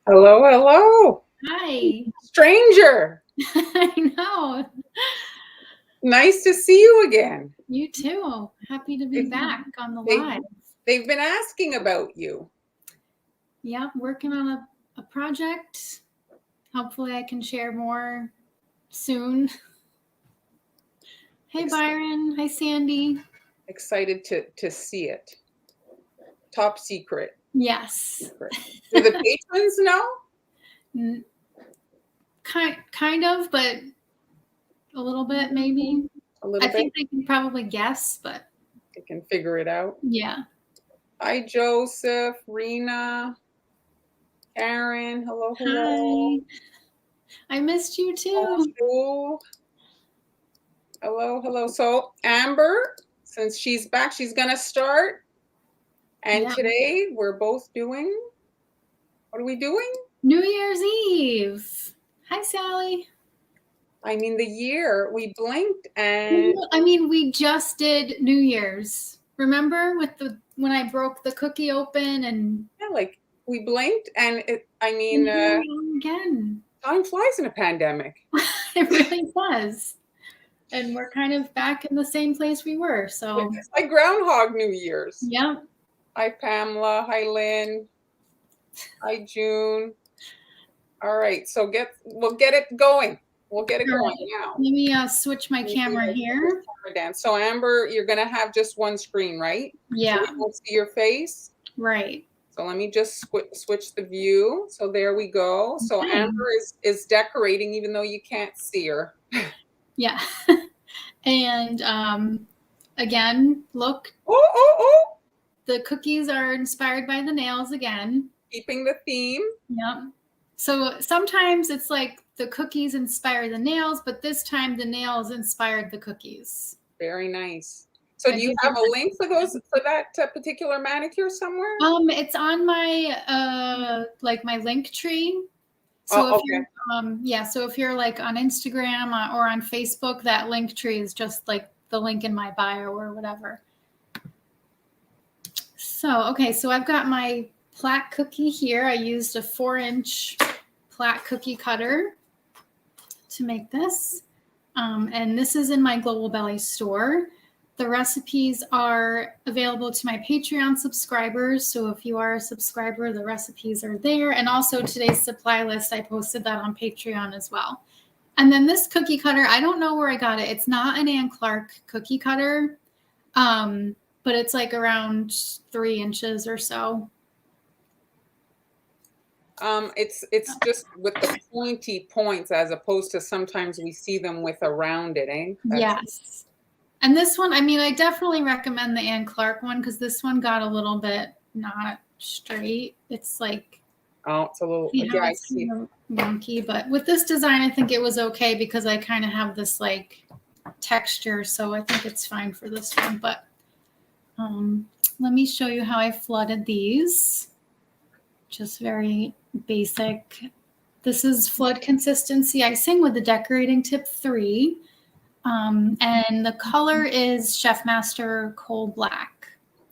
Hello, hello. Hi. Stranger. I know. Nice to see you again. You too. Happy to be back on the They, live. they've been asking about you. Yeah, working on a project. Hopefully I can share more soon. Hey, Byron. Hi, Sandy. Excited to see it. Top secret. Yes. Secret. Do the patrons know? Kind of, but a little bit maybe. A little I bit? think they can probably guess, but They can figure it out. yeah. Hi, Joseph, Rena, Karen. Hello, hello. Hi. I missed you too. Bonjour. Hello, hello. So Amber, since she's back, she's gonna start. And today we're both doing, what are we doing? New Year's Eve. Hi, Sally. I mean, the year, we blinked and... I mean, we just did New Year's. Remember when I broke the cookie open and... Yeah, like, we blinked and again. Time flies in a pandemic. It really does. And we're kind of back in the same place we were, so... It's like Groundhog New Year's. Yeah. Hi, Pamela. Hi, Lynn. Hi, June. All right, so we'll get it going. We'll get it going now. Let me switch my camera here. So Amber, you're gonna have just one screen, right? Yeah. So we won't see your face. Right. So let me just switch the view. So there we go. So Amber is decorating even though you can't see her. Yeah. And again, look. Oh. The cookies are inspired by the nails again. Keeping the theme. Yep. So sometimes it's like the cookies inspire the nails, but this time the nails inspired the cookies. Very nice. So do you have a link for that particular manicure somewhere? It's on my my link tree. So if you're like on Instagram or on Facebook, that link tree is just like the link in my bio or whatever. So, okay, so I've got my Plaque Cookie here. I used a 4-inch Plaque Cookie cutter to make this. And this is in my Global Belly store. The recipes are available to my Patreon subscribers. So if you are a subscriber, the recipes are there. And also today's supply list, I posted that on Patreon as well. And then this cookie cutter, I don't know where I got it. It's not an Ann Clark cookie cutter, but it's like around 3 inches or so. It's just with the pointy points as opposed to sometimes we see them with a rounded, eh? Yes. And this one, I mean, I definitely recommend the Ann Clark one because this one got a little bit not straight. It's like, it's a little, I see. Wonky, but with this design, I think it was okay because I kind of have this like texture, so I think it's fine for this one. But let me show you how I flooded these. Just very basic. This is flood consistency icing with the decorating tip 3. And the color is Chef Master Coal Black.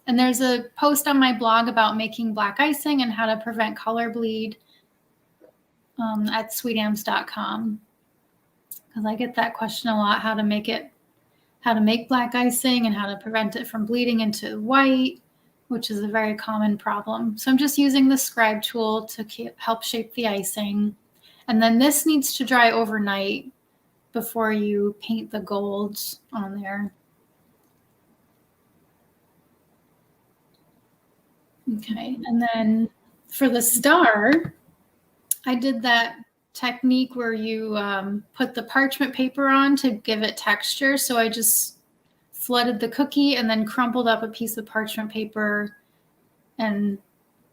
And there's a post on my blog about making black icing and how to prevent color bleed at sweetams.com. Because I get that question a lot, how to make black icing and how to prevent it from bleeding into white, which is a very common problem. So I'm just using the scribe tool to help shape the icing. And then this needs to dry overnight before you paint the gold on there. Okay, and then for the star, I did that technique where you put the parchment paper on to give it texture. So I just flooded the cookie and then crumpled up a piece of parchment paper and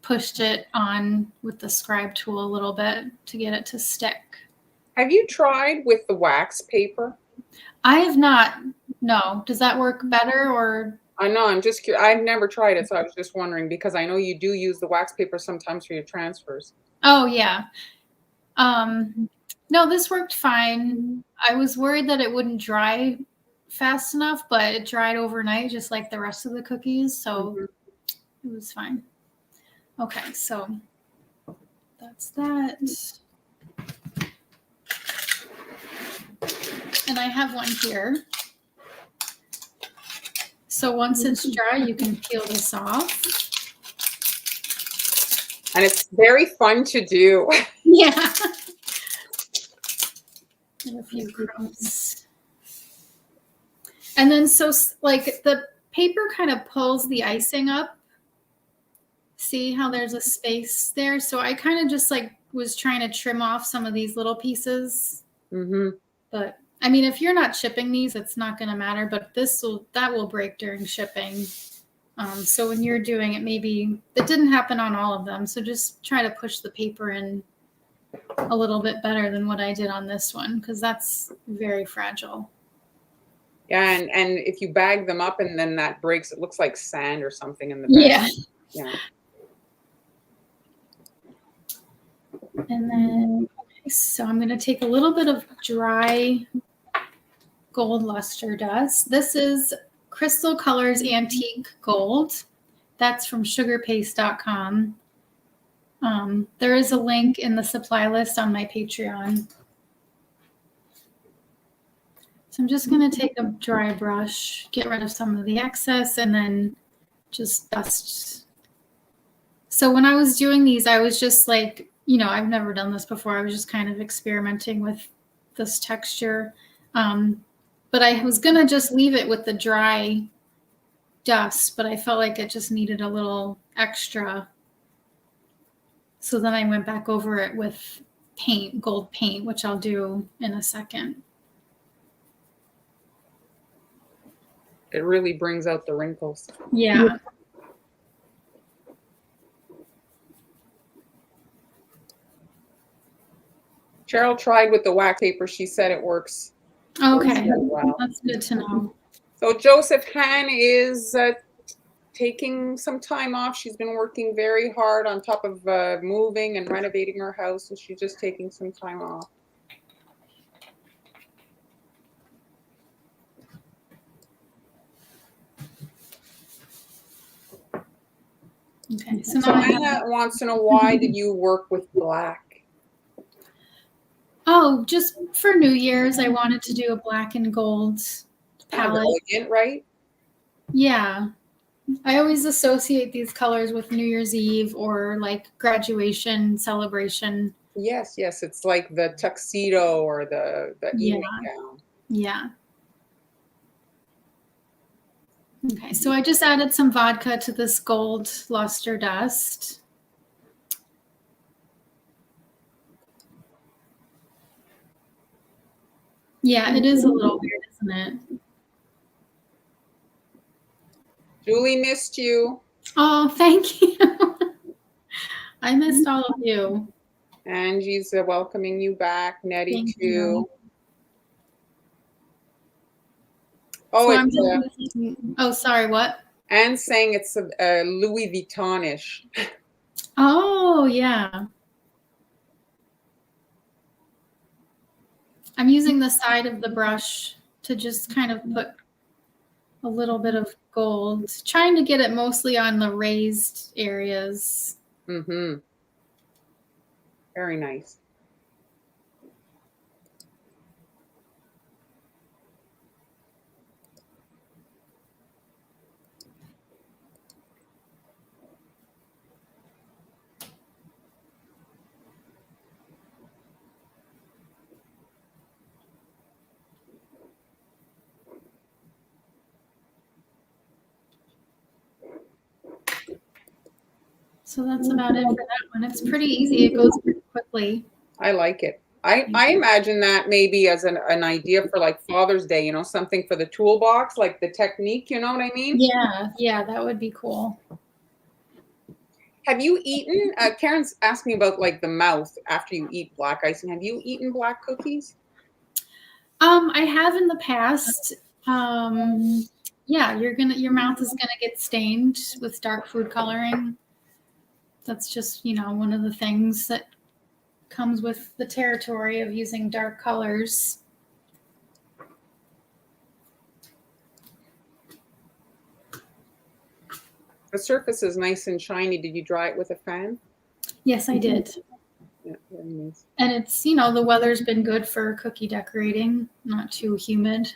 pushed it on with the scribe tool a little bit to get it to stick. Have you tried with the wax paper? I have not. No. Does that work better or? I know. I'm just curious. I've never tried it, so I was just wondering because I know you do use the wax paper sometimes for your transfers. Oh, yeah. No, this worked fine. I was worried that it wouldn't dry fast enough, but it dried overnight just like the rest of the cookies, so it was fine. Okay, so that's that. And I have one here. So once it's dry, you can peel this off. And it's very fun to do. Yeah. And a few crumbs. And then so like the paper kind of pulls the icing up. See how there's a space there? So I kind of just like was trying to trim off some of these little pieces. Mm-hmm. But I mean, if you're not shipping these, it's not going to matter, but that will break during shipping. So when you're doing it, maybe it didn't happen on all of them. So just try to push the paper in a little bit better than what I did on this one, because that's very fragile. Yeah, and if you bag them up and then that breaks, it looks like sand or something in the bag. Yeah. Yeah. And then, okay, so I'm going to take a little bit of dry gold luster dust. This is Crystal Colors Antique Gold. That's from sugarpaste.com. There is a link in the supply list on my Patreon. So I'm just going to take a dry brush, get rid of some of the excess, and then just dust. So when I was doing these, I was just like, you know, I've never done this before. I was just kind of experimenting with this texture. But I was going to just leave it with the dry dust, but I felt like it just needed a little extra. So then I went back over it with paint, gold paint, which I'll do in a second. It really brings out the wrinkles. Yeah. Cheryl tried with the wax paper. She said it works. Okay. Well. That's good to know. So Joseph Han is taking some time off. She's been working very hard on top of moving and renovating her house, so she's just taking some time off. Okay. So Anna wants to know, why did you work with black? Oh, just for New Year's, I wanted to do a black and gold palette. Elegant, right? Yeah. I always associate these colors with New Year's Eve or like graduation celebration. Yes, yes. It's like the tuxedo or the evening gown. Yeah. Okay, so I just added some vodka to this gold luster dust. Yeah, it is a little weird, isn't it? Julie missed you. Oh, thank you. I missed all of you. Angie's welcoming you back. Nettie Thank too. you. Oh, So it's sorry, what? Anne's saying it's a Louis Vuitton-ish. Oh, yeah. I'm using the side of the brush to just kind of put a little bit of gold, trying to get it mostly on the raised areas. Mm-hmm. Very nice. So that's about it for that one. It's pretty easy. It goes pretty quickly. I like it. I imagine that maybe as an idea for like Father's Day, you know, something for the toolbox, like the technique, you know what I mean? Yeah, that would be cool. Have you eaten, Karen's asking about like the mouth after you eat black icing. Have you eaten black cookies? I have in the past. Yeah, your mouth is gonna get stained with dark food coloring. That's just, you know, one of the things that comes with the territory of using dark colors. The surface is nice and shiny. Did you dry it with a fan? Yes, I did. Yeah, very nice. And it's, you know, the weather's been good for cookie decorating, not too humid.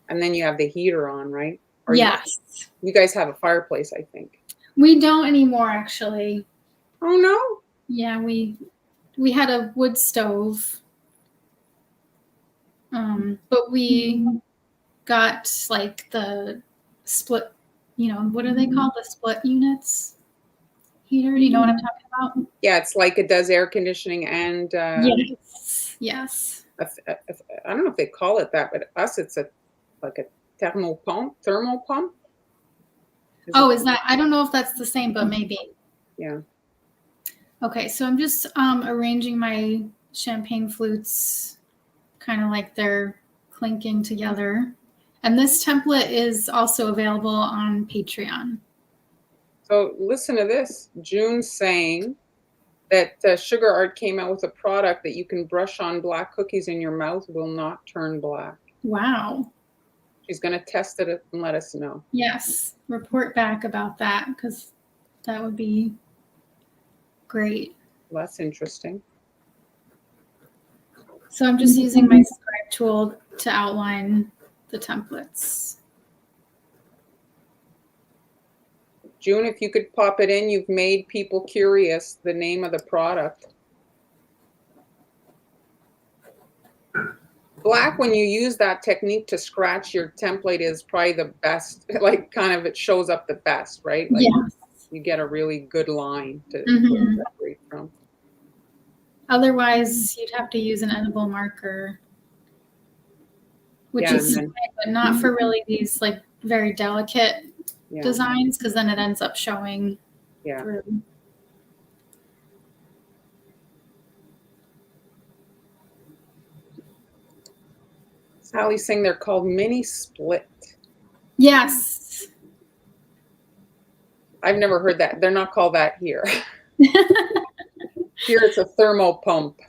And then you have the heater on, right? Or Yes. you guys have a fireplace, I think. We don't anymore, actually. Oh, no? Yeah, we had a wood stove. But we got like the split, you know, what are they called? The split units heater. Do you know what I'm talking about? Yeah, it's like it does air conditioning and Yes. I don't know if they call it that, but us it's like a thermal pump. Oh, is that? I don't know if that's the same, but maybe. Yeah. Okay, so I'm just arranging my champagne flutes kind of like they're clinking together. And this template is also available on Patreon. So listen to this. June's saying that Sugar Art came out with a product that you can brush on black cookies and your mouth will not turn black. Wow. She's going to test it and let us know. Yes, report back about that because that would be great. Well, that's interesting. So I'm just using my scribe tool to outline the templates. June, if you could pop it in, you've made people curious, the name of the product. Black, when you use that technique to scratch your template, is probably the best, like kind of it shows up the best, right? Like Yes. you get a really good line to separate from. Otherwise, you'd have to use an edible marker, which is fine, but not for really these like very delicate designs, because then it ends up showing through. Sally's saying they're called mini split. Yes. I've never heard that. They're not called that here. Here it's a thermal pump.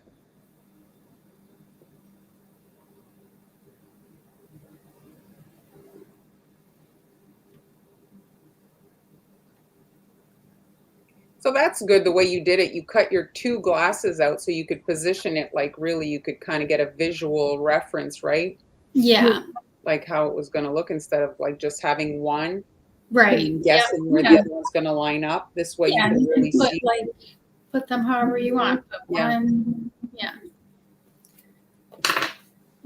So that's good the way you did it. You cut your two glasses out so you could position it like really you could kind of get a visual reference, right? Yeah. Like how it was going to look instead of like just having one. Right. And guessing where the other one's going to line up. This way you can really see. Put them however you want. But one,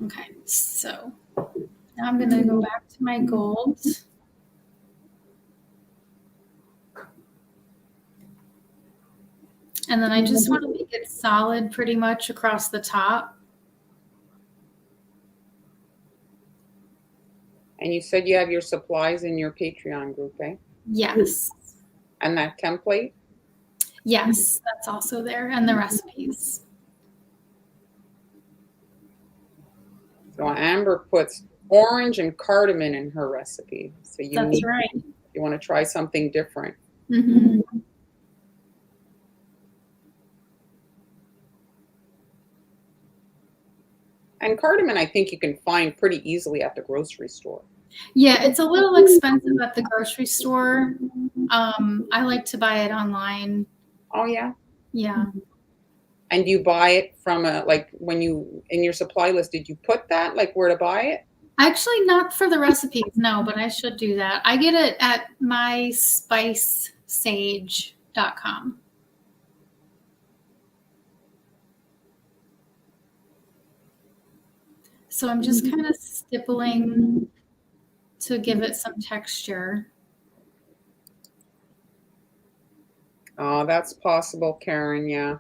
Okay, so now I'm going to go back to my gold. And then I just want to make it solid pretty much across the top. And you said you have your supplies in your Patreon group, eh? Yes. And that template? Yes, that's also there, and the recipes. So Amber puts orange and cardamom in her recipe. So that's right. You want to try something different. Mm-hmm. And cardamom, I think you can find pretty easily at the grocery store. Yeah, it's a little expensive at the grocery store. I like to buy it online. Oh, yeah? Yeah. And you buy it from like when you, in your supply list, did you put that, like where to buy it? Actually, not for the recipes, no, but I should do that. I get it at myspicesage.com. So I'm just kind of stippling to give it some texture. Oh, that's possible, Karen, yeah.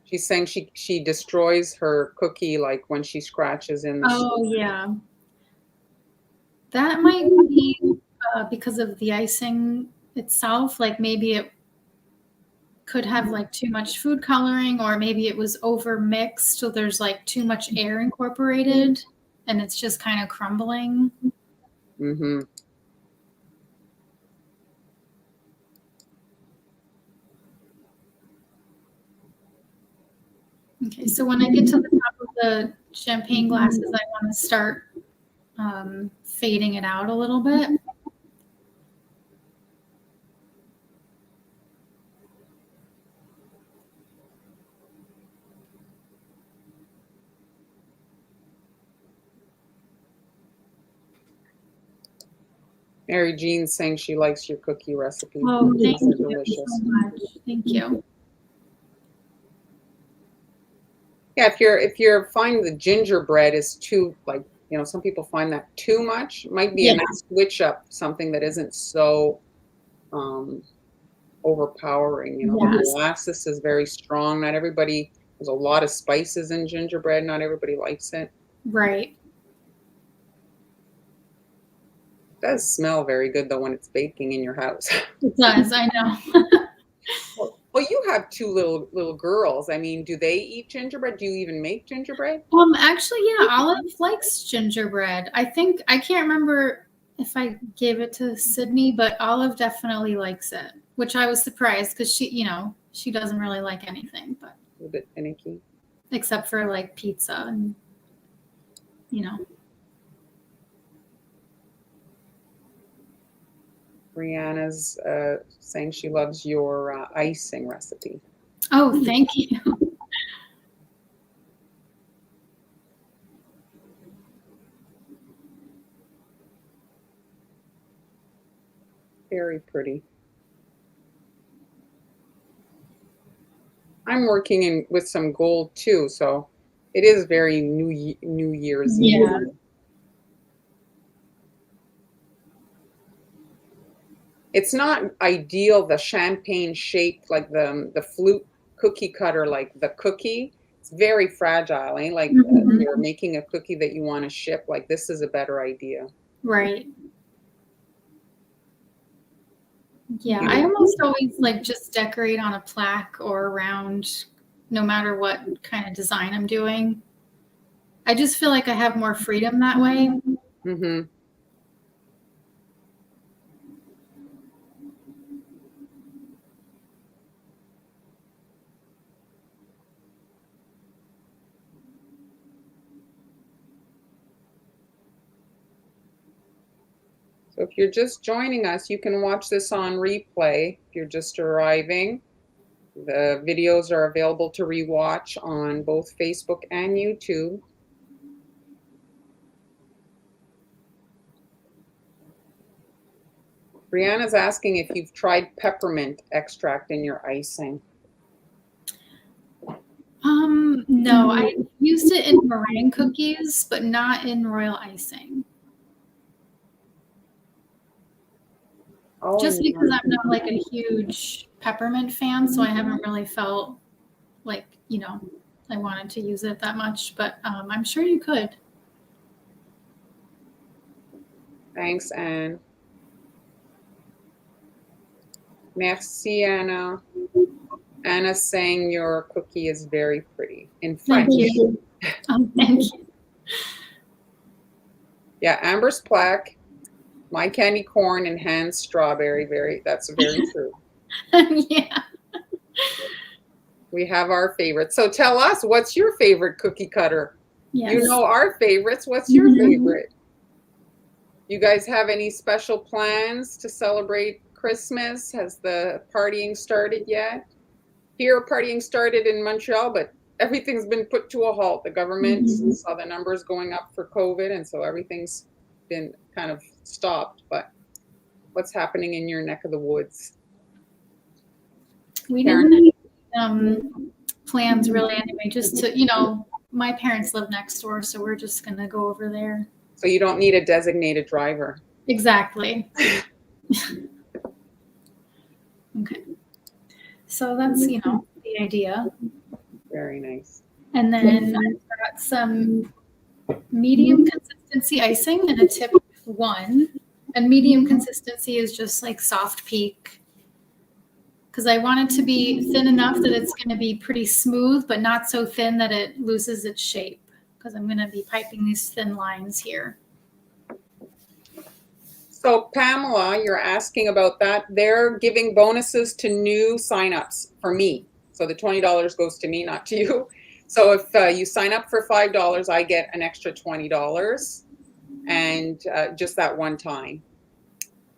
She's saying she destroys her cookie like when she scratches in the yeah. That might be because of the icing itself. Like maybe it could have like too much food coloring, or maybe it was over mixed, so there's like too much air incorporated and it's just kind of crumbling. Mm-hmm. Okay, so when I get to the top of the champagne glasses, I want to start fading it out a little bit. Mary Jean's saying she likes your cookie recipe. Oh, thank These are you delicious. so much. Thank you. Yeah, if you're finding the gingerbread is too, like, some people find that too much, it might be a Yeah. nice switch up, something that isn't so overpowering. The Yes. molasses is very strong. Not everybody, there's a lot of spices in gingerbread. Not everybody likes it. Right. It does smell very good though when it's baking in your house. It does, I know. Well, you have two little girls. I mean, do they eat gingerbread? Do you even make gingerbread? Actually, yeah, Olive likes gingerbread. I think I can't remember if I gave it to Sydney, but Olive definitely likes it, which I was surprised because she doesn't really like anything, but A little bit finicky. except for like pizza and Brianna's saying she loves your icing recipe. Oh, thank you. Very pretty. I'm working with some gold too, so it is very New Year's Eve. Yeah. It's not ideal, the champagne shaped, like the flute cookie cutter, like the cookie. It's very fragile, eh? Like you're making a cookie that you want to ship. Like this is a better idea. Right. Yeah, I almost always like just decorate on a plaque or around, no matter what kind of design I'm doing. I just feel like I have more freedom that way. Mm-hmm. So if you're just joining us, you can watch this on replay. If you're just arriving, the videos are available to rewatch on both Facebook and YouTube. Brianna's asking if you've tried peppermint extract in your icing. No, I used it in meringue cookies, but not in royal icing. Oh, just because I'm not like a huge peppermint fan, so I haven't really felt like, I wanted to use it that much, but I'm sure you could. Thanks, Anne. Merci, Anna. Anna's saying your cookie is very pretty in French. Thank you. Thank you. Yeah, Amber's plaque, my candy corn, and Han's strawberry. That's very true. Yeah. We have our favorites. So tell us, what's your favorite cookie cutter? Yes. You know our favorites. What's your favorite? You guys have any special plans to celebrate Christmas? Has the partying started yet? Here, partying started in Montreal, but everything's been put to a halt. The government saw the numbers going up for COVID, and so everything's been kind of stopped. But what's happening in your neck of the woods? We didn't have plans really anyway, just to, my parents live next door, so we're just going to go over there. So you don't need a designated driver. Exactly. Okay. So that's, the idea. Very nice. And then I've got some medium consistency icing and a tip 1. And medium consistency is just like soft peak, because I want it to be thin enough that it's going to be pretty smooth, but not so thin that it loses its shape, because I'm going to be piping these thin lines here. So Pamela, you're asking about that. They're giving bonuses to new signups for me. So the $20 goes to me, not to you. So if you sign up for $5, I get an extra $20, and just that one time.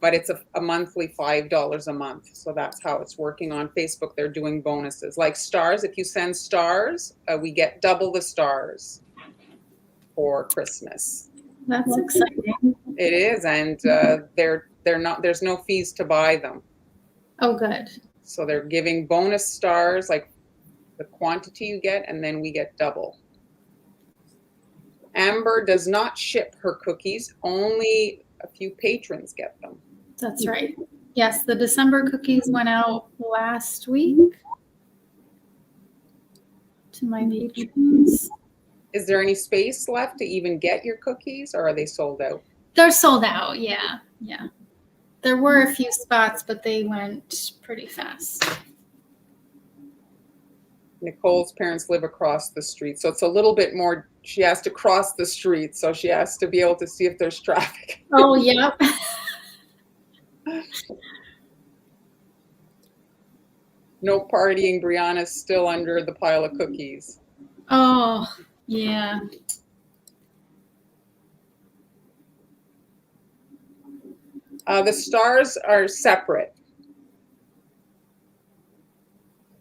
But it's a monthly $5 a month. So that's how it's working on Facebook. They're doing bonuses like stars. If you send stars, we get double the stars for Christmas. That's exciting. It is, and there's no fees to buy them. Oh, good. So they're giving bonus stars, like the quantity you get, and then we get double. Amber does not ship her cookies. Only a few patrons get them. That's right. Yes, the December cookies went out last week to my patrons. Is there any space left to even get your cookies, or are they sold out? They're sold out, yeah. Yeah. There were a few spots, but they went pretty fast. Nicole's parents live across the street, so it's a little bit more. She has to cross the street, so she has to be able to see if there's traffic. Oh, yep. No partying. Brianna's still under the pile of cookies. Oh, yeah. The stars are separate.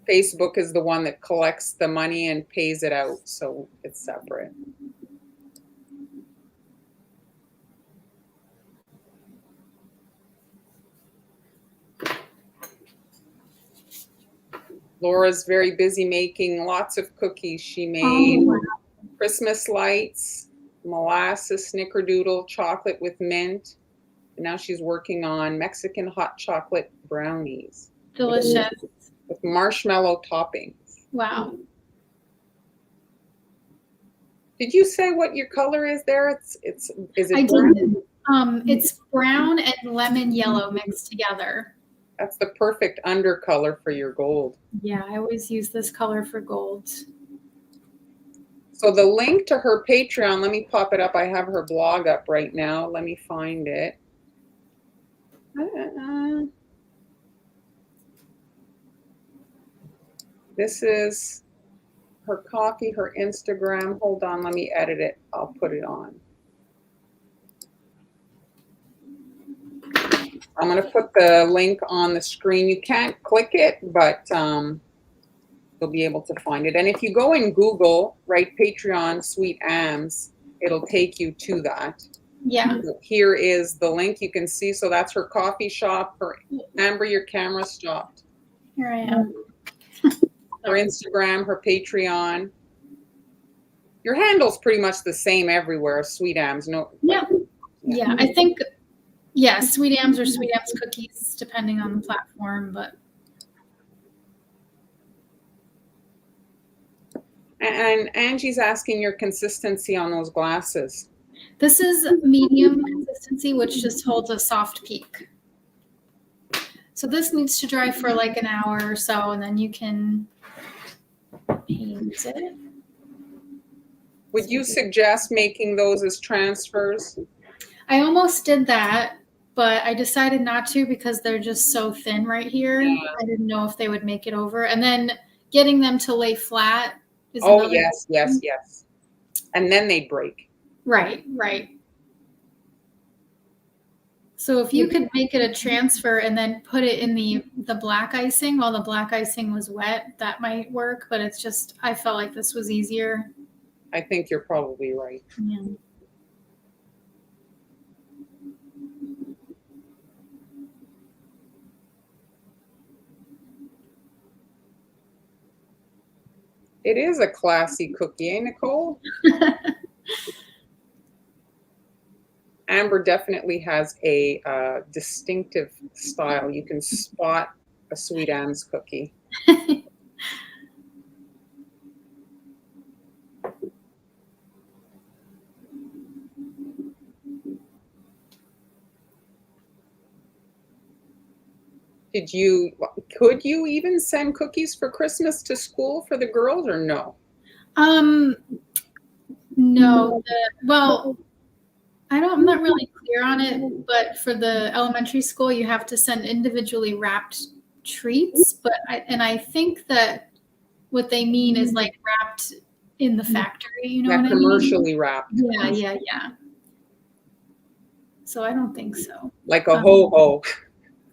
Facebook is the one that collects the money and pays it out, so it's separate. Laura's very busy making lots of cookies. She made Christmas lights, molasses snickerdoodle, chocolate with mint. And now she's working on Mexican hot chocolate brownies. Delicious. With marshmallow toppings. Wow. Did you say what your color is there? Is it I brown? did. It's brown and lemon yellow mixed together. That's the perfect undercolor for your gold. Yeah, I always use this color for gold. So the link to her Patreon, let me pop it up. I have her blog up right now. Let me find it. This is her coffee, her Instagram. Hold on, let me edit it. I'll put it on. I'm going to put the link on the screen. You can't click it, but you'll be able to find it. And if you go in Google, write Patreon Sweet Ams, it'll take you to that. Yeah. So here is the link you can see. So that's her coffee shop. Amber, your camera stopped. Here I am. Her Instagram, her Patreon. Your handle's pretty much the same everywhere, Sweet Ams. No. Yeah. Yeah, I think, yeah, Sweet Ams or Sweet Ams cookies, depending on the platform, but. And Angie's asking your consistency on those glasses. This is medium consistency, which just holds a soft peak. So this needs to dry for like an hour or so, and then you can paint it. Would you suggest making those as transfers? I almost did that, but I decided not to because they're just so thin right here. Yeah. I didn't know if they would make it over. And then getting them to lay flat is another yes. And then they break. Right. So if you could make it a transfer and then put it in the black icing while the black icing was wet, that might work. But it's just, I felt like this was easier. I think you're probably right. Yeah. It is a classy cookie, eh, Nicole? Amber definitely has a distinctive style. You can spot a Sweet Ams cookie. Could you even send cookies for Christmas to school for the girls or no? No. Well, I'm not really clear on it, but for the elementary school, you have to send individually wrapped treats. But I think that what they mean is like wrapped in the factory, you know what I mean? Commercially wrapped. Yeah. So I don't think so. Like a ho-ho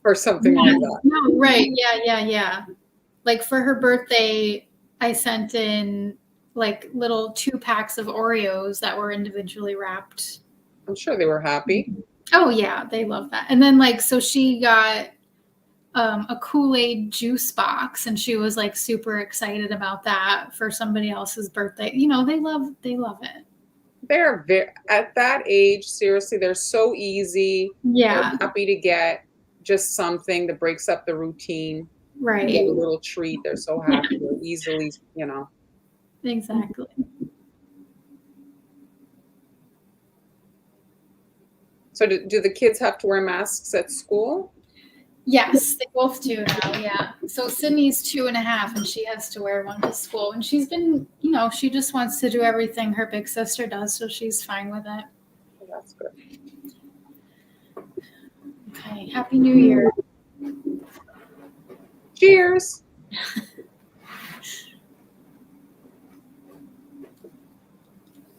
or something like that. No, right. Yeah. Like for her birthday, I sent in like little 2 packs of Oreos that were individually wrapped. I'm sure they were happy. Oh yeah, they love that. And then like, so she got a Kool-Aid juice box, and she was like super excited about that for somebody else's birthday. You know, they love it. They're very, at that age, seriously, they're so easy. They're Yeah, happy to get just something that breaks up the routine. right. Get a little treat. They're so happy. They're easily, Exactly. So do the kids have to wear masks at school? Yes, they both do now. Yeah. So Sydney's 2.5, and she has to wear one to school. And she's been, you know, she just wants to do everything her big sister does, so she's fine with it. Oh, that's good. Okay. Happy New Year. Cheers.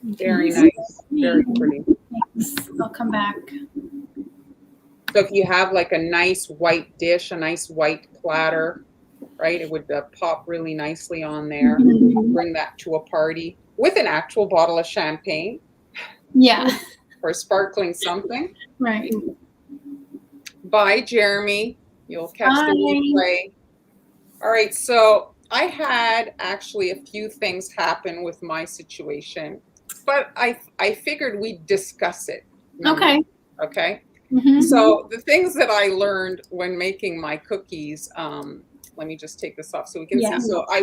Very nice. Very pretty. Thanks. I'll come back. So if you have like a nice white dish, a nice white platter, right, it would pop really nicely on there. Mhm. Bring that to a party with an actual bottle of champagne Yeah. or sparkling something. Right. Bye, Jeremy. You'll catch the Bye. replay. All right, so I had actually a few things happen with my situation, but I figured we'd discuss it. Okay. Okay. Mhm. So the things that I learned when making my cookies, let me just take this off so we can Yeah. see. So I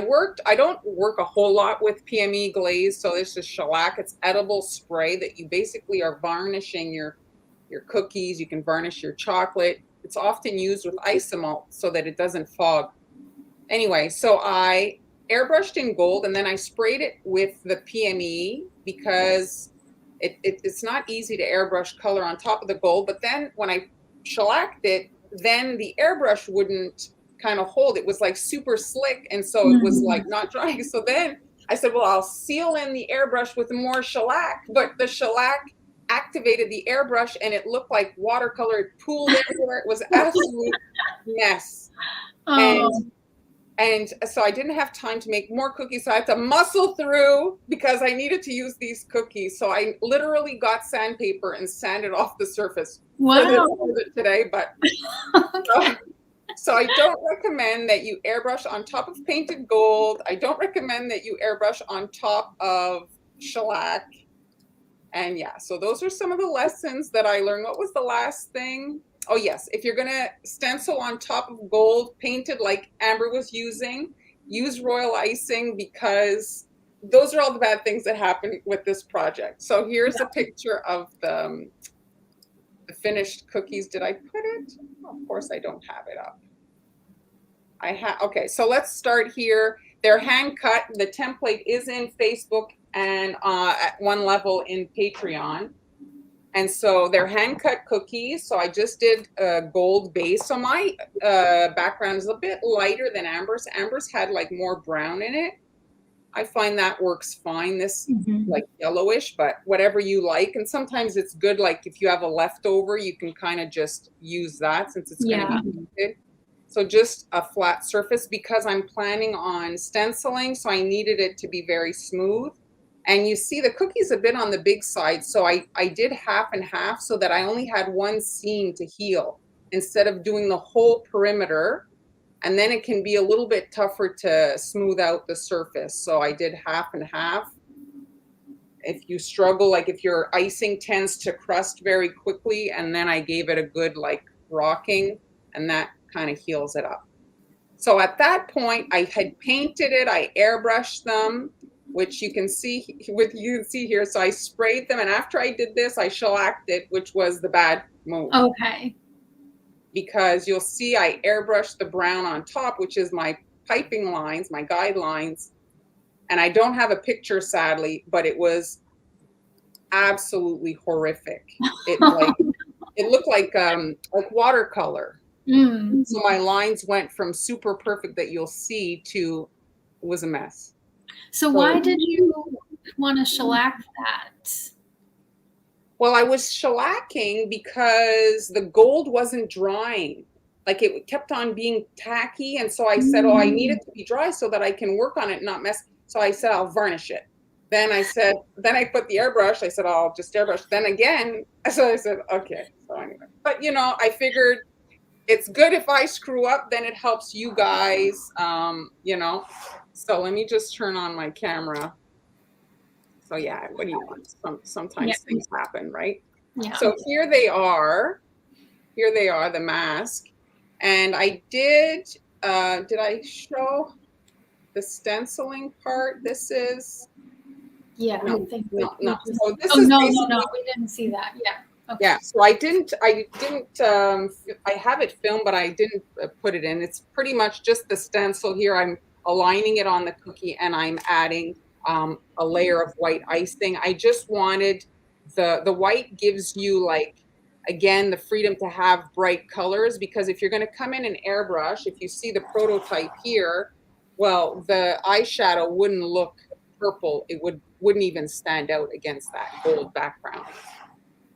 don't work a whole lot with PME glaze. So this is shellac. It's edible spray that you basically are varnishing your cookies. You can varnish your chocolate. It's often used with isomalt so that it doesn't fog. Anyway, so I airbrushed in gold and then I sprayed it with the PME because it's not easy to airbrush color on top of the gold. But then when I shellacked it, then the airbrush wouldn't kind of hold. It was like super slick. And so it was like not drying. So then I said, well, I'll seal in the airbrush with more shellac. But the shellac activated the airbrush and it looked like watercolor. It pooled everywhere. It was an absolute mess. Oh. And so I didn't have time to make more cookies. So I had to muscle through because I needed to use these cookies. So I literally got sandpaper and sanded off the surface Wow. for today. But Okay. so I don't recommend that you airbrush on top of painted gold. I don't recommend that you airbrush on top of shellac. And yeah, so those are some of the lessons that I learned. What was the last thing? Oh yes, if you're gonna stencil on top of gold painted like Amber was using, use royal icing because those are all the bad things that happen with this project. So here's a picture of the finished cookies. Did I put it? Oh, of course I don't have it up. Okay, so let's start here. They're hand cut. The template is in Facebook and at one level in Patreon. And so they're hand cut cookies. So I just did a gold base. So my background is a bit lighter than Amber's. Amber's had like more brown in it. I find that works fine. This like yellowish, but whatever you like. And sometimes it's good, like if you have a leftover, you can kind of just use that since it's going to be painted. So just a flat surface because I'm planning on stenciling. So I needed it to be very smooth. And you see the cookie's a bit on the big side. So I did half and half so that I only had one seam to heal instead of doing the whole perimeter. And then it can be a little bit tougher to smooth out the surface. So I did half and half. If you struggle, like if your icing tends to crust very quickly, and then I gave it a good like rocking, and that kind of heals it up. So at that point, I had painted it, I airbrushed them, which you can see here. So I sprayed them, and after I did this, I shellacked it, which was the bad move. Okay. Because you'll see I airbrushed the brown on top, which is my piping lines, my guidelines. And I don't have a picture, sadly, but it was absolutely horrific. It looked like watercolor. So my lines went from super perfect that you'll see to it was a mess. So why did you want to shellac that? Well, I was shellacking because the gold wasn't drying. Like it kept on being tacky. And so I said, oh, I need it to be dry so that I can work on it and not mess. So I said, I'll varnish it. then I put the airbrush. I said, oh, I'll just airbrush. Then again, so I said, okay. So anyway, but I figured it's good if I screw up, then it helps you guys, So let me just turn on my camera. So yeah, what do you want? Sometimes things happen, right? Yeah. So here they are, the mask. And I did I show the stenciling part? This is, Yeah. no, I think no. So this oh, is no, basically, we didn't see that. Yeah. Okay. yeah. So I didn't, I have it filmed, but I didn't put it in. It's pretty much just the stencil here. I'm aligning it on the cookie and I'm adding a layer of white icing. I just wanted the white gives you, like, again, the freedom to have bright colors, because if you're going to come in and airbrush, if you see the prototype here, well, the eyeshadow wouldn't look purple. It wouldn't even stand out against that gold background.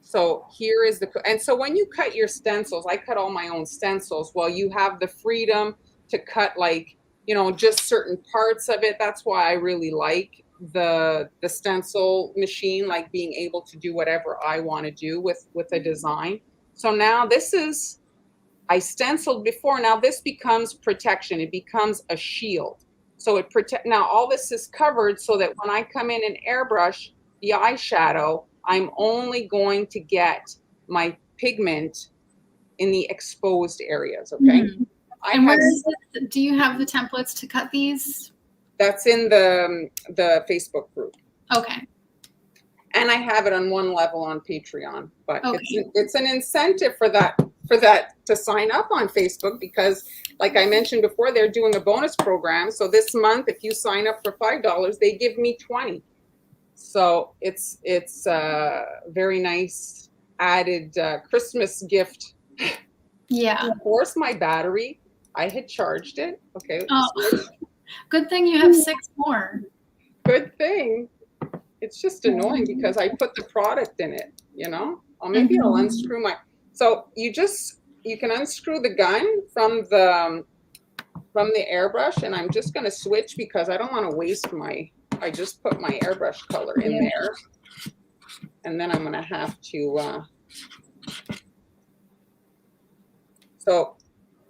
So here is and so when you cut your stencils, I cut all my own stencils. Well, you have the freedom to cut, like, just certain parts of it. That's why I really like the stencil machine, like being able to do whatever I want to do with a design. So now this is, I stenciled before. Now this becomes protection. It becomes a shield. So it now all this is covered so that when I come in and airbrush the eyeshadow, I'm only going to get my pigment in the exposed areas, okay? Mm-hmm. And where is it? Do you have the templates to cut these? That's in the Facebook group. Okay. And I have it on one level on Patreon, but okay. it's an incentive for that to sign up on Facebook, because like I mentioned before, they're doing a bonus program. So this month, if you sign up for $5, they give me 20. So it's a very nice added Christmas gift. Yeah. Of course, my battery, I had charged it. Okay. Oh, good thing you have 6 more. Good thing. It's just annoying because I put the product in it, or maybe I'll unscrew so you can unscrew the gun from the airbrush, and I'm just going to switch because I don't want to waste I just put my airbrush color in there, and then I'm going to have to, so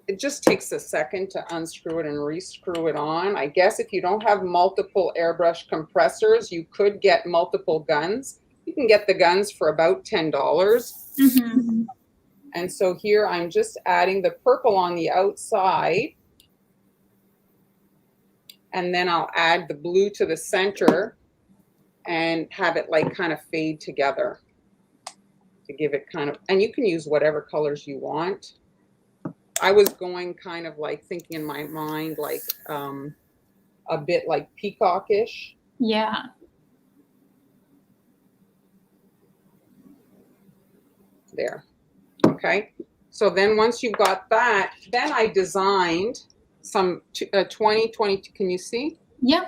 it just takes a second to unscrew it and rescrew it on. I guess if you don't have multiple airbrush compressors, you could get multiple guns. You can get the guns for about $10. Mm-hmm. And so here I'm just adding the purple on the outside. And then I'll add the blue to the center and have it like kind of fade together to give it kind of, and you can use whatever colors you want. I was going kind of like thinking in my mind, like a bit like peacockish. Yeah. There. Okay. So then once you've got that, then I designed some 2022. Can you see? Yeah.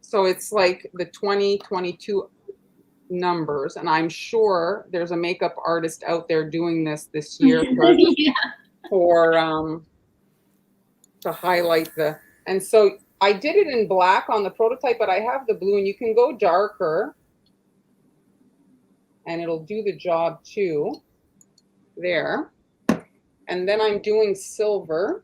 So it's like the 2022 numbers, and I'm sure there's a makeup artist out there doing this year for to highlight and so I did it in black on the prototype, but I have the blue, and you can go darker and it'll do the job too. There. And then I'm doing silver.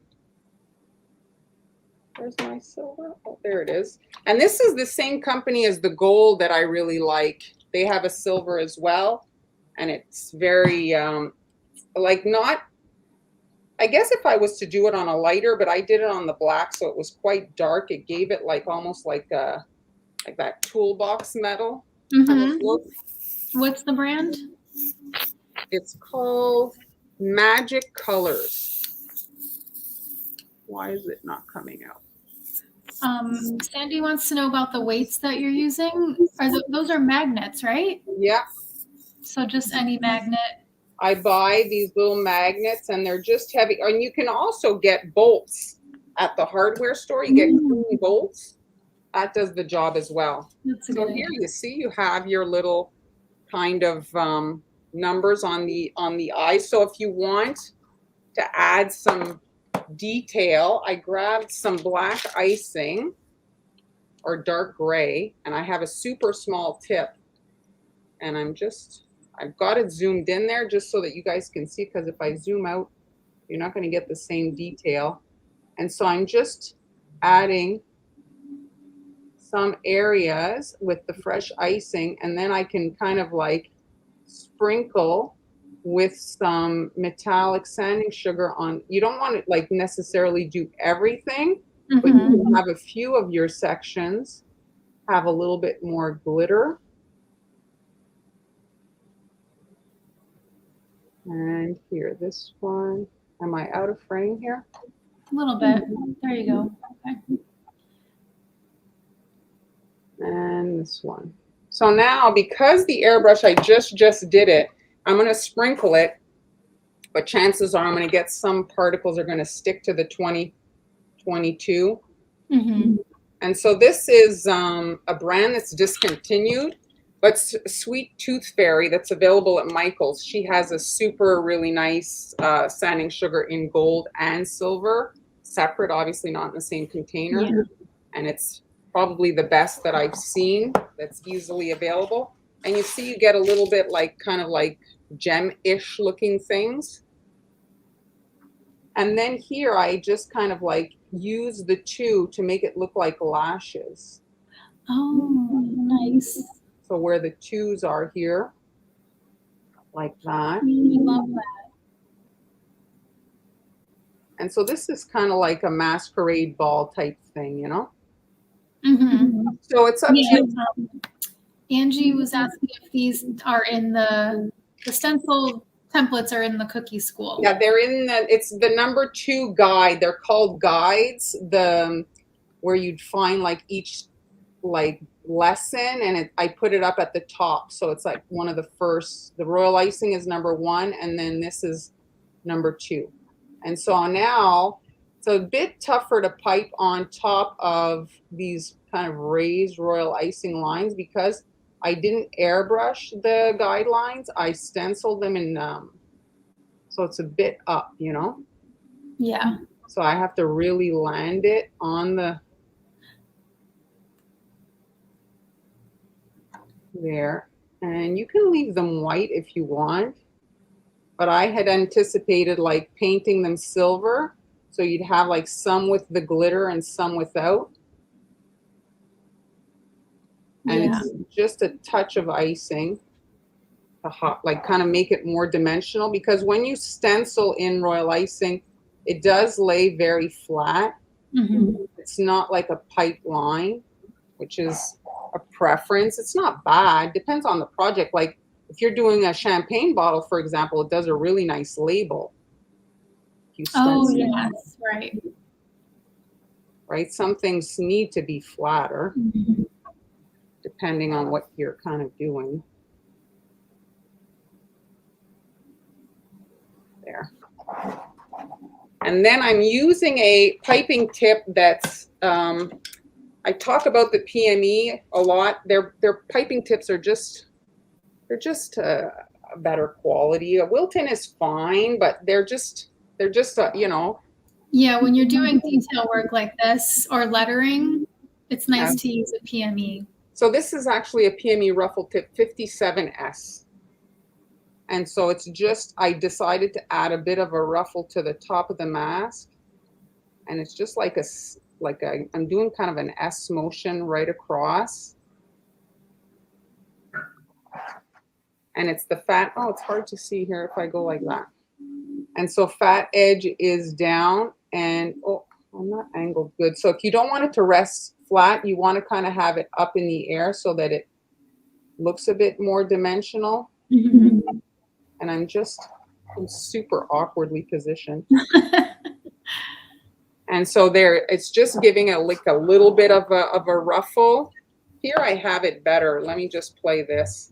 Where's my silver? Oh, there it is. And this is the same company as the gold that I really like. They have a silver as well. And it's very, like, not, I guess if I was to do it on a lighter, but I did it on the black, so it was quite dark. It gave it like almost like that toolbox metal. Mm-hmm. What's the brand? It's called Magic Colors. Why is it not coming out? Sandy wants to know about the weights that you're using. Those are magnets, right? Yeah. So just any magnet. I buy these little magnets, and they're just heavy. And you can also get bolts at the hardware store. You get clean bolts. That does the job as well. So here you see you have your little kind of numbers on the eyes. So if you want to add some detail, I grabbed some black icing, or dark gray, and I have a super small tip, and I've got it zoomed in there just so that you guys can see, because if I zoom out, you're not going to get the same detail. And so I'm just adding some areas with the fresh icing, and then I can kind of like sprinkle with some metallic sanding sugar on. You don't want to like necessarily do everything, but you can have a few of your sections have a little bit more glitter. And here, this one. Am I out of frame here? A little bit. There you go. Okay. And this one. So now, because the airbrush, I just did it, I'm going to sprinkle it, but chances are I'm going to get some particles are going to stick to the 2022. And so this is a brand that's discontinued, but Sweet Tooth Fairy that's available at Michael's. She has a super really nice sanding sugar in gold and silver, separate, obviously not in the same container. Yeah. And it's probably the best that I've seen that's easily available. And you see you get a little bit like kind of like gem-ish looking things. And then here I just kind of like use the two to make it look like lashes. Oh, nice. So where the twos are here, like that. I love that. And so this is kind of like a masquerade ball type thing, you know? So it's up to you. Angie was asking if these are in the stencil templates are in the cookie school. Yeah, they're in it's the number 2 guide. They're called guides, where you'd find like each like lesson, and I put it up at the top. So it's like one of the first, the royal icing is number 1, and then this is number 2. And so now it's a bit tougher to pipe on top of these kind of raised royal icing lines because I didn't airbrush the guidelines. I stenciled them in, so it's a bit up, you know? Yeah. So I have to really land it on the, there. And you can leave them white if you want, but I had anticipated like painting them silver. So you'd have like some with the glitter and some without. And it's just a touch of icing to like kind of make it more dimensional, because when you stencil in royal icing, it does lay very flat. It's not like a pipe line, which is a preference. It's not bad, depends on the project. Like if you're doing a champagne bottle, for example, it does a really nice label. Oh, yes, right. Right, some things need to be flatter, depending on what you're kind of doing. There. And then I'm using a piping tip that's, I talk about the PME a lot. Their piping tips are just, they're just a better quality. A Wilton is fine, but they're just you know. Yeah, when you're doing detail work like this or lettering, it's nice to use a PME. So this is actually a PME ruffle tip 57S. And so it's just, I decided to add a bit of a ruffle to the top of the mask. And it's just like I'm doing kind of an S motion right across. And it's the fat, oh, it's hard to see here if I go like that. And so fat edge is down, and oh, I'm not angled good. So if you don't want it to rest flat, you want to kind of have it up in the air so that it looks a bit more dimensional. And I'm super awkwardly positioned. And so there, it's just giving it like a little bit of a ruffle. Here I have it better. Let me just play this.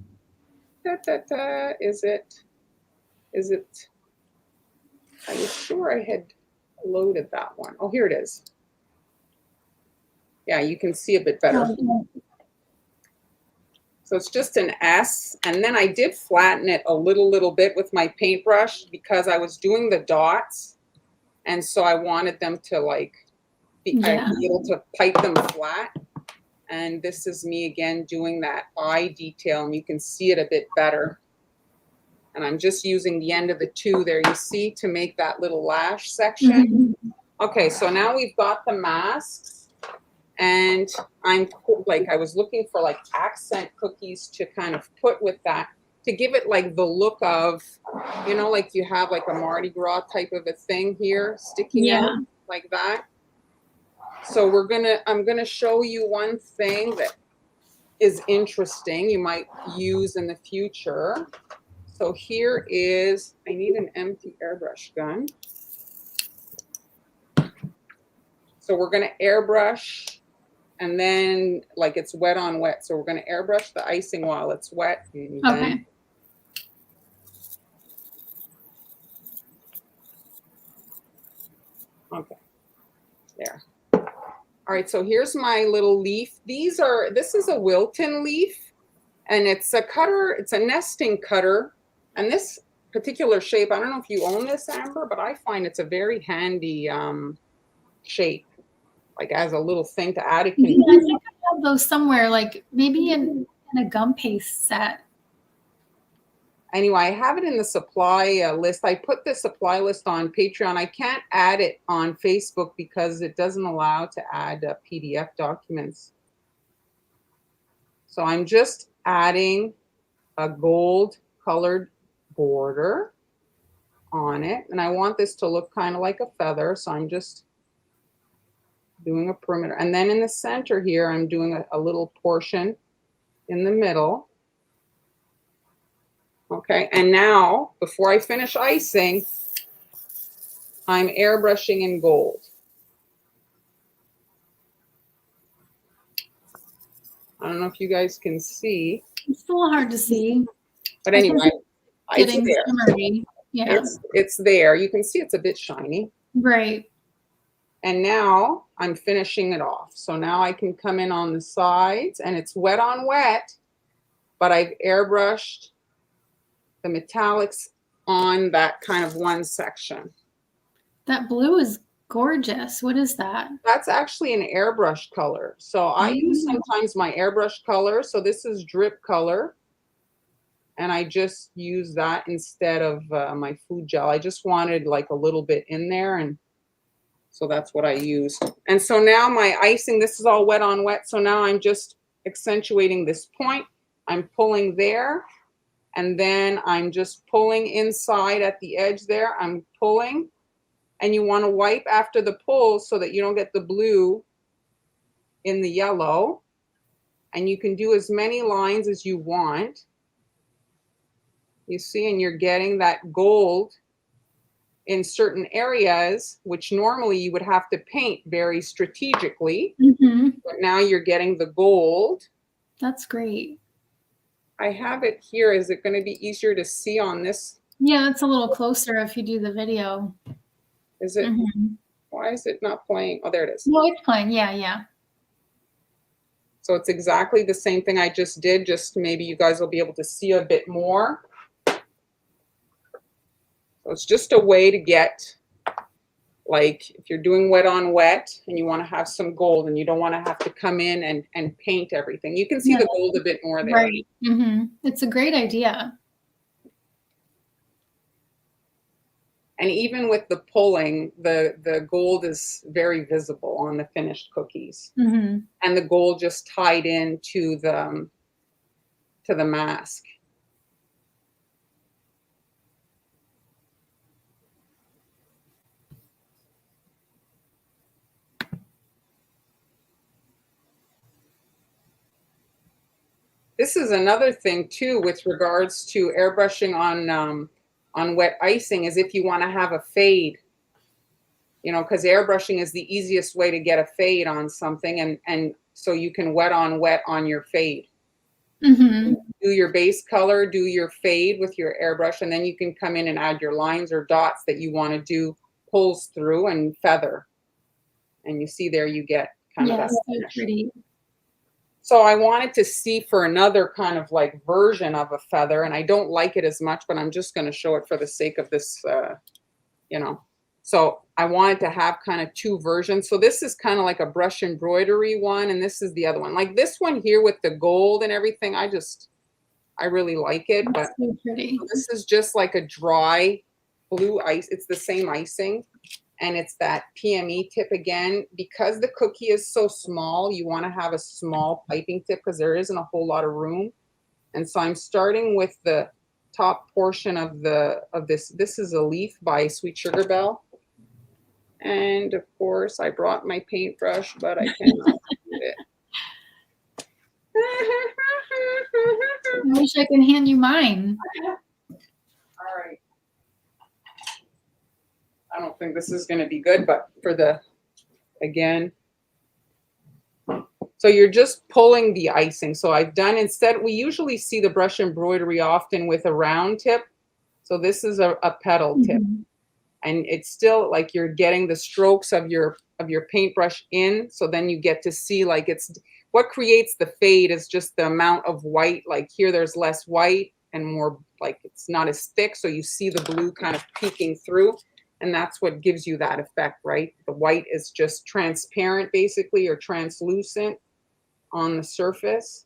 Is it? Are you sure I had loaded that one? Oh, here it is. Yeah, you can see a bit better. So it's just an S, and then I did flatten it a little bit with my paintbrush because I was doing the dots, and so I wanted them to like be able to pipe them flat. And this is me again doing that eye detail, and you can see it a bit better. And I'm just using the end of the two there, you see, to make that little lash section. Okay, so now we've got the masks, and I'm like, I was looking for like accent cookies to kind of put with that, to give it like the look of, you know, like you have like a Mardi Gras type of a thing here sticking out like that. So I'm gonna show you one thing that is interesting you might use in the future. So here is, I need an empty airbrush gun. So we're gonna airbrush, and then like it's wet on wet. So we're gonna airbrush the icing while it's wet. And then, okay, there. All right, so here's my little leaf. This is a Wilton leaf, and it's a cutter, it's a nesting cutter. And this particular shape, I don't know if you own this, Amber, but I find it's a very handy shape, like as a little thing to add. It can. Yeah, I think I have those somewhere, like maybe in a gum paste set. Anyway, I have it in the supply list. I put the supply list on Patreon. I can't add it on Facebook because it doesn't allow to add PDF documents. So I'm just adding a gold colored border on it. And I want this to look kind of like a feather. So I'm just doing a perimeter. And then in the center here, I'm doing a little portion in the middle. Okay, and now, before I finish icing, I'm airbrushing in gold. I don't know if you guys can see. It's a little hard to see. But anyway, it's there. Shimmery. Yeah. It's there. You can see it's a bit shiny. Right. And now I'm finishing it off. So now I can come in on the sides, and it's wet on wet, but I've airbrushed the metallics on that kind of one section. That blue is gorgeous. What is that? That's actually an airbrush color. So I use sometimes my airbrush color. So this is drip color. And I just use that instead of my food gel. I just wanted like a little bit in there, and so that's what I used. And so now my icing, this is all wet on wet. So now I'm just accentuating this point. I'm pulling there, and then I'm just pulling inside at the edge there. I'm pulling, and you want to wipe after the pull so that you don't get the blue in the yellow. And you can do as many lines as you want. You see, and you're getting that gold in certain areas, which normally you would have to paint very strategically. But now you're getting the gold. That's great. I have it here. Is it going to be easier to see on this? Yeah, it's a little closer if you do the video. Is it? Why is it not playing? Oh, there it is. No, it's playing. Yeah, yeah. So it's exactly the same thing I just did, just maybe you guys will be able to see a bit more. So it's just a way to get, like, if you're doing wet on wet and you want to have some gold and you don't want to have to come in and paint everything. You can see the gold a bit more there. Right. It's a great idea. And even with the pulling, the gold is very visible on the finished cookies. And the gold just tied into the mask. This is another thing too with regards to airbrushing on wet icing, is if you want to have a fade, you know, because airbrushing is the easiest way to get a fade on something, and so you can wet on your fade. Do your base color, do your fade with your airbrush, and then you can come in and add your lines or dots that you want to do pulls through and feather. And you see there you get kind of that finish. Pretty. So I wanted to see for another kind of like version of a feather, and I don't like it as much, but I'm just going to show it for the sake of this, you know, So I wanted to have kind of two versions. So this is kind of like a brush embroidery one, and this is the other one. Like this one here with the gold and everything, I really like it. That's But so pretty. this is just like a dry blue ice. It's the same icing, and it's that PME tip again. Because the cookie is so small, you want to have a small piping tip because there isn't a whole lot of room. And so I'm starting with the top portion of this. This is a leaf by Sweet Sugar Belle. And of course, I brought my paintbrush, but I cannot do it. I wish I could hand you mine. All right. I don't think this is going to be good, but for the, again. So you're just pulling the icing. So I've done, instead, we usually see the brush embroidery often with a round tip. So this is a petal tip. And it's still like you're getting the strokes of your paintbrush in. So then you get to see, like, it's what creates the fade is just the amount of white. Like here, there's less white and more, like, it's not as thick. So you see the blue kind of peeking through. And that's what gives you that effect, right? The white is just transparent, basically, or translucent on the surface.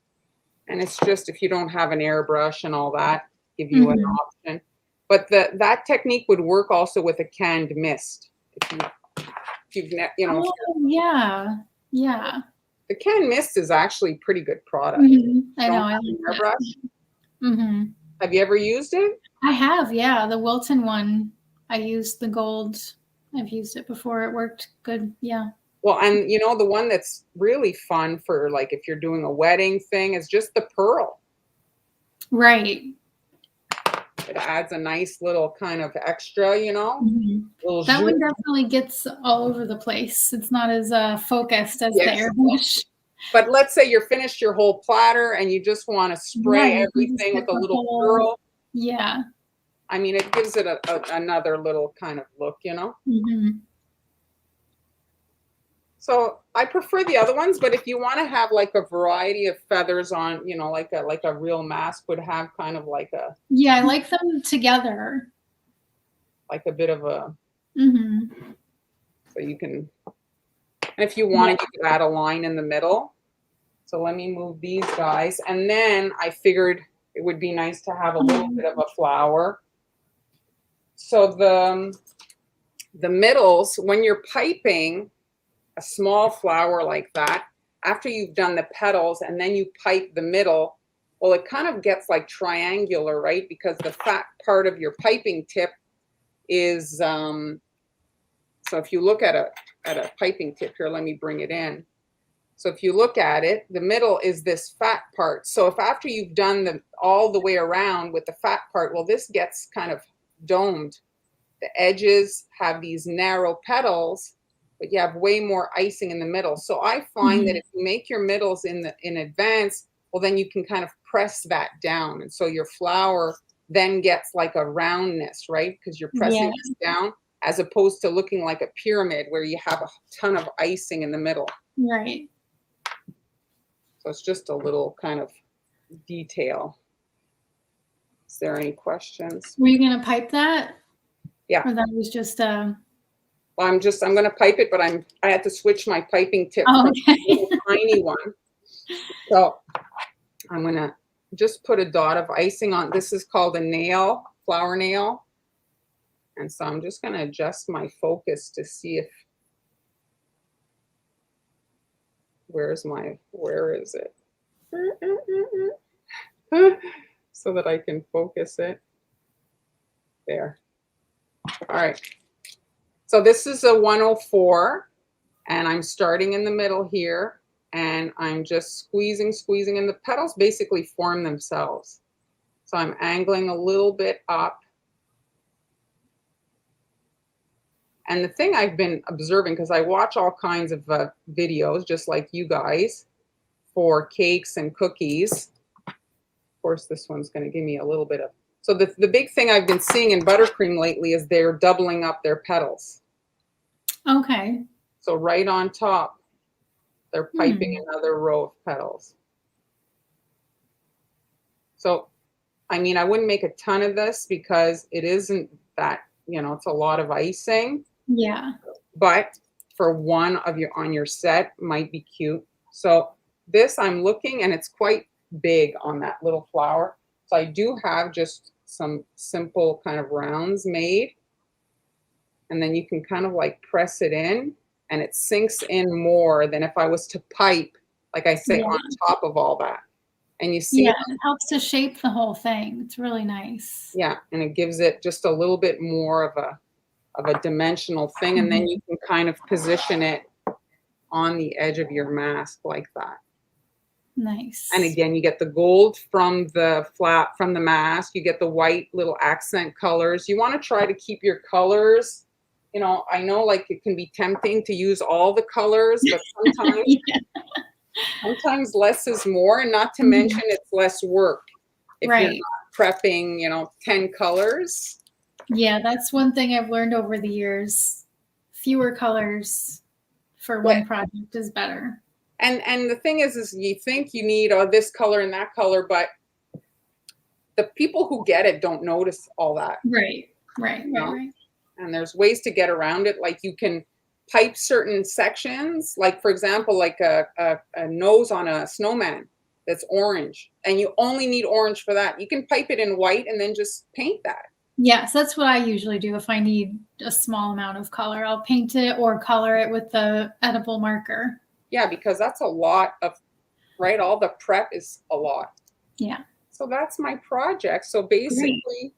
And it's just, if you don't have an airbrush and all that, give you an option. But that technique would work also with a canned mist. If you've you know. Oh, yeah. Yeah. The canned mist is actually a pretty good product. I know. I like that. Airbrush. Have you ever used it? I have, yeah. The Wilton one. I used the gold. I've used it before. It worked good. Yeah. Well, and you know, the one that's really fun for, like, if you're doing a wedding thing is just the pearl. Right. It adds a nice little kind of extra, you know. That one definitely gets all over the place. It's not as focused as the airbrush. But let's say you're finished your whole platter and you just want to spray everything with a little pearl. Yeah. I mean, it gives it another little kind of look, you know. So I prefer the other ones, but if you want to have like a variety of feathers on, you know, like a real mask would have kind of like a. Yeah, I like them together. Like a bit of a. So you can, and if you wanted, you could add a line in the middle. So let me move these guys. And then I figured it would be nice to have a little bit of a flower. So the middles, when you're piping a small flower like that, after you've done the petals and then you pipe the middle, well, it kind of gets like triangular, right? Because the fat part of your piping tip is, so if you look at a piping tip here, let me bring it in. So if you look at it, the middle is this fat part. So if after you've done all the way around with the fat part, well, this gets kind of domed. The edges have these narrow petals, but you have way more icing in the middle. So I find that if you make your middles in advance, well, then you can kind of press that down. And so your flower then gets like a roundness, right? Because you're pressing this down, as opposed to looking like a pyramid where you have a ton of icing in the middle. Right. So it's just a little kind of detail. Is there any questions? Were you going to pipe that? Yeah. Or that was just Well, I'm going to pipe it, but I had to switch my piping tip from a little tiny one. So I'm going to just put a dot of icing on. This is called a nail, flower nail. And so I'm just going to adjust my focus to see if, where is it? So that I can focus it. There. All right. So this is a 104, and I'm starting in the middle here, and I'm just squeezing, and the petals basically form themselves. So I'm angling a little bit up. And the thing I've been observing, because I watch all kinds of videos, just like you guys, for cakes and cookies. Of course, this one's going to give me a little bit of. So the big thing I've been seeing in buttercream lately is they're doubling up their petals. Okay. So right on top, they're piping another row of petals. So, I mean, I wouldn't make a ton of this because it isn't that, you know, it's a lot of icing. Yeah. but for one of your on your set might be cute. So this I'm looking and it's quite big on that little flower. So I do have just some simple kind of rounds made. And then you can kind of like press it in and it sinks in more than if I was to pipe, like I say, Yeah. on top of all that. And you see, Yeah, it helps to shape the whole thing. It's really nice. yeah, and it gives it just a little bit more of a dimensional thing. And then you can kind of position it on the edge of your mask like that. Nice. And again, you get the gold from the from the mask. You get the white little accent colors. You want to try to keep your colors. You know, I know like it can be tempting to use all the colors, but sometimes Yeah. sometimes less is more, and not to mention it's less work if you're Right. not prepping, you know, 10 colors. Yeah, that's one thing I've learned over the years. Fewer colors for Yeah. one project is better. And the thing is you think you need this color and that color, but the people who get it don't notice all that. Right. Right. You know? Right. Right. And there's ways to get around it. Like you can pipe certain sections, like for example, like a nose on a snowman that's orange, and you only need orange for that. You can pipe it in white and then just paint that. Yes, that's what I usually do. If I need a small amount of color, I'll paint it or color it with the edible marker. Yeah, because that's a lot of, right? All the prep is a lot. Yeah. So that's my project. So basically,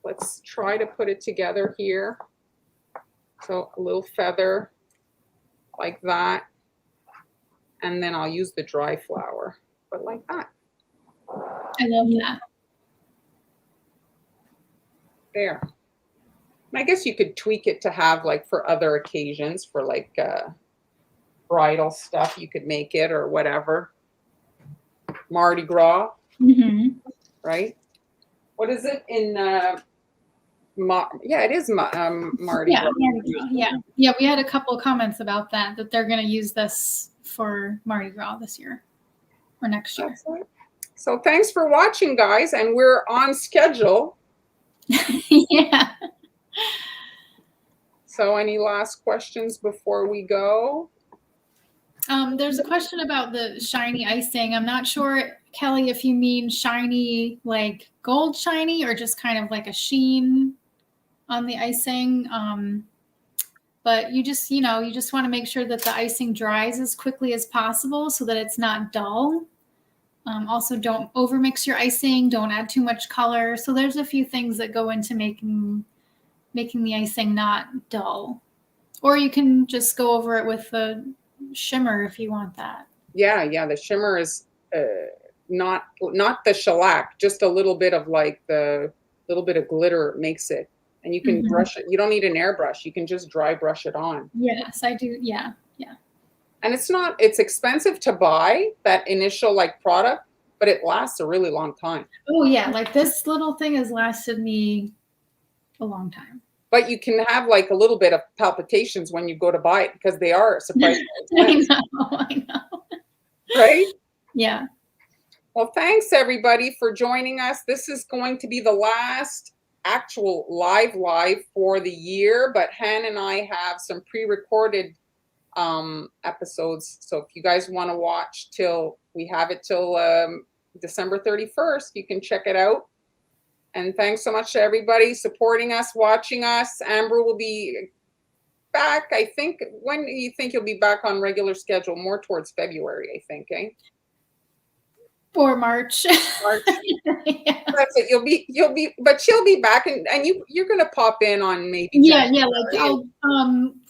let's try to put it together here. So a little feather like that. And then I'll use the dry flower, but like that. I love that. There. And I guess you could tweak it to have like for other occasions, for like bridal stuff, you could make it or whatever. Mardi Gras, right? What is it in? Yeah, it is Mardi Gras. Mardi Gras. Yeah. We had a couple of comments about that they're going to use this for Mardi Gras this year or next year. So thanks for watching, guys, and we're on schedule. Yeah. So any last questions before we go? There's a question about the shiny icing. I'm not sure, Kelly, if you mean shiny, like gold shiny, or just kind of like a sheen on the icing. But you just want to make sure that the icing dries as quickly as possible so that it's not dull. Also, don't overmix your icing. Don't add too much color. So there's a few things that go into making the icing not dull. Or you can just go over it with the shimmer if you want that. Yeah, the shimmer is not the shellac, just a little bit of like the little bit of glitter makes it. And you can brush it. You don't need an airbrush. You can just dry brush it on. Yes, I do. Yeah. And it's expensive to buy that initial like product, but it lasts a really long time. Oh yeah, like this little thing has lasted me a long time. But you can have like a little bit of palpitations when you go to buy it because they are surprisingly expensive. I know. Right? Yeah. Well, thanks everybody for joining us. This is going to be the last actual live for the year, but Han and I have some pre-recorded episodes. So if you guys want to watch till we have it till December 31st, you can check it out. And thanks so much to everybody supporting us, watching us. Amber will be back, I think. When do you think you'll be back on regular schedule? More towards February, I think, eh? Or March. Yeah. That's it. You'll be, but she'll be back, and you're gonna pop in on maybe. Yeah, like I'll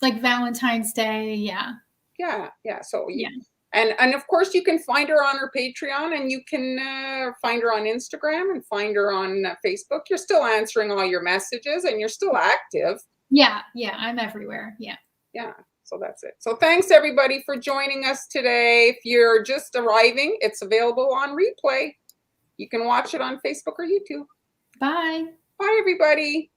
like Valentine's Day, yeah. So and of course you can find her on her Patreon, and you can find her on Instagram and find her on Facebook. You're still answering all your messages, and you're still active. Yeah, I'm everywhere. Yeah. So that's it. So thanks everybody for joining us today. If you're just arriving, it's available on replay. You can watch it on Facebook or YouTube. Bye. Bye, everybody.